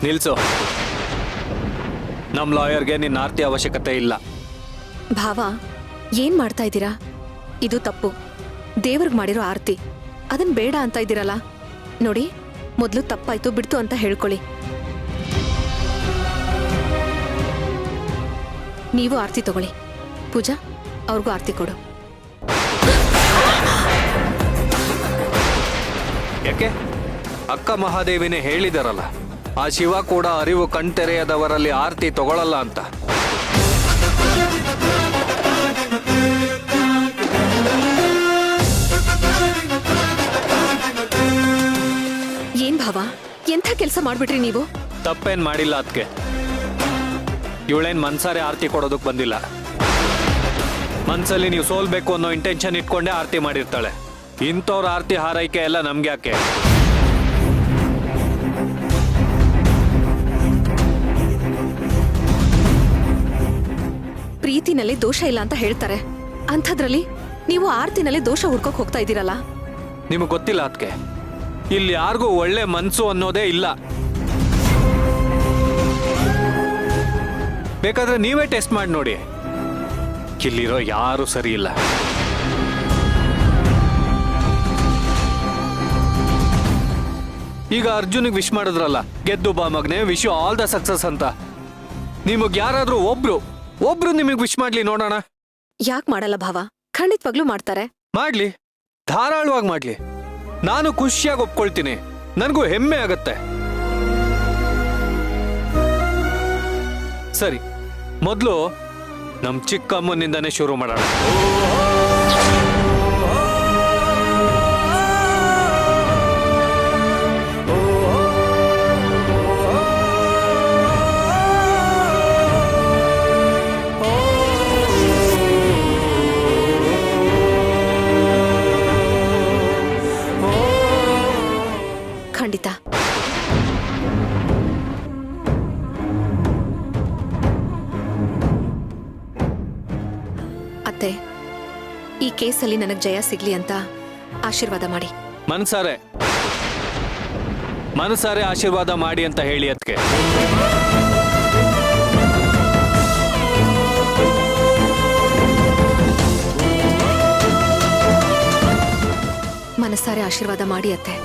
ನಿಲ್ಸು. ನಮ್ಮ ಲಾಯರ್ಗೆ ನಿನ್ನ ಆರ್ತಿ ಅವಶ್ಯಕತೆ ಇಲ್ಲ. ಭಾವ, ಏನ್ ಮಾಡ್ತಾ ಇದ್ದೀರಾ? ಇದು ತಪ್ಪು. ದೇವ್ರಿಗೆ ಮಾಡಿರೋ ಆರ್ತಿ ಅದನ್ ಬೇಡ ಅಂತ ಇದ್ದೀರಲ್ಲ. ನೋಡಿ, ಮೊದಲು ತಪ್ಪಾಯ್ತು ಬಿಡ್ತು ಅಂತ ಹೇಳ್ಕೊಳ್ಳಿ. ನೀವು ಆರ್ತಿ ತಗೊಳ್ಳಿ. ಪೂಜಾ, ಅವ್ರಿಗೂ ಆರ್ತಿ ಕೊಡು. ಯಾಕೆ? ಅಕ್ಕ ಮಹಾದೇವಿನೇ ಹೇಳಿದಾರಲ್ಲ, ಆ ಶಿವ ಕೂಡ ಅರಿವು ಕಣ್ತೆರೆಯದವರಲ್ಲಿ ಆರ್ತಿ ತಗೊಳ್ಳಲ್ಲ ಅಂತ. ಏನ್ ಭಾವ, ಎಂಥ ಕೆಲಸ ಮಾಡ್ಬಿಟ್ರಿ ನೀವು? ತಪ್ಪೇನ್ ಮಾಡಿಲ್ಲ ಅದಕ್ಕೆ. ಇವಳೇನ್ ಮನ್ಸಾರೆ ಆರ್ತಿ ಕೊಡೋದಕ್ ಬಂದಿಲ್ಲ. ಮನ್ಸಲ್ಲಿ ನೀವು ಸೋಲ್ಬೇಕು ಅನ್ನೋ ಇಂಟೆನ್ಷನ್ ಇಟ್ಕೊಂಡೇ ಆರ್ತಿ ಮಾಡಿರ್ತಾಳೆ. ಇಂಥವ್ರ ಆರ್ತಿ ಹಾರೈಕೆ ಎಲ್ಲ ನಮ್ಗೆ ಯಾಕೆ? ಪ್ರೀತಿನಲ್ಲಿ ದೋಷ ಇಲ್ಲ ಅಂತ ಹೇಳ್ತಾರೆ. ಅಂಥದ್ರಲ್ಲಿ ನೀವು ಆರ್ತಿನಲ್ಲಿ ದೋಷ ಹುಡ್ಕೋಕ್ ಹೋಗ್ತಾ ಇದ್ದೀರಲ್ಲ. ನಿಮಗೆ ಗೊತ್ತಿಲ್ಲ ಅದಕ್ಕೆ. ಇಲ್ಲಿ ಯಾರಿಗೂ ಒಳ್ಳೆ ಮನ್ಸು ಅನ್ನೋದೇ ಇಲ್ಲ. ಬೇಕಾದ್ರೆ ನೀವೇ ಟೆಸ್ಟ್ ಮಾಡಿ ನೋಡಿ. ಇಲ್ಲಿರೋ ಯಾರು ಸರಿ ಇಲ್ಲ. ಈಗ ಅರ್ಜುನಿಗೆ ವಿಶ್ ಮಾಡಿದ್ರಲ್ಲ, ಗೆದ್ದು ಬಾ ಮಗನೆ, wish you all the success ಅಂತ. ನಿಮಗ್ ಯಾರಾದ್ರೂ ಒಬ್ರು ನಿಮಗ್ ವಿಶ್ ಮಾಡ್ಲಿ ನೋಡೋಣ. ಯಾಕೆ ಮಾಡಲ್ಲ ಭಾವ? ಖಂಡಿತವಾಗ್ಲೂ ಮಾಡ್ತಾರೆ. ಮಾಡ್ಲಿ, ಧಾರಾಳವಾಗಿ ಮಾಡ್ಲಿ. ನಾನು ಖುಷಿಯಾಗಿ ಒಪ್ಕೊಳ್ತೀನಿ. ನನಗೂ ಹೆಮ್ಮೆ ಆಗತ್ತೆ. ಸರಿ, ಮೊದಲು ನಮ್ ಚಿಕ್ಕಮ್ಮನಿಂದಾನೇ ಶುರು ಮಾಡೋಣ. ಖಂಡಿತ. ಅತ್ತೆ, ಈ ಕೇಸಲ್ಲಿ ನನಗ್ ಜಯ ಸಿಗ್ಲಿ ಅಂತ ಆಶೀರ್ವಾದ ಮಾಡಿ. ಮನಸಾರೆ ಆಶೀರ್ವಾದ ಮಾಡಿ ಅಂತ ಹೇಳಿ ಅದಕ್ಕೆ. ಮನಸಾರೆ ಆಶೀರ್ವಾದ ಮಾಡಿ ಅತ್ತೆ.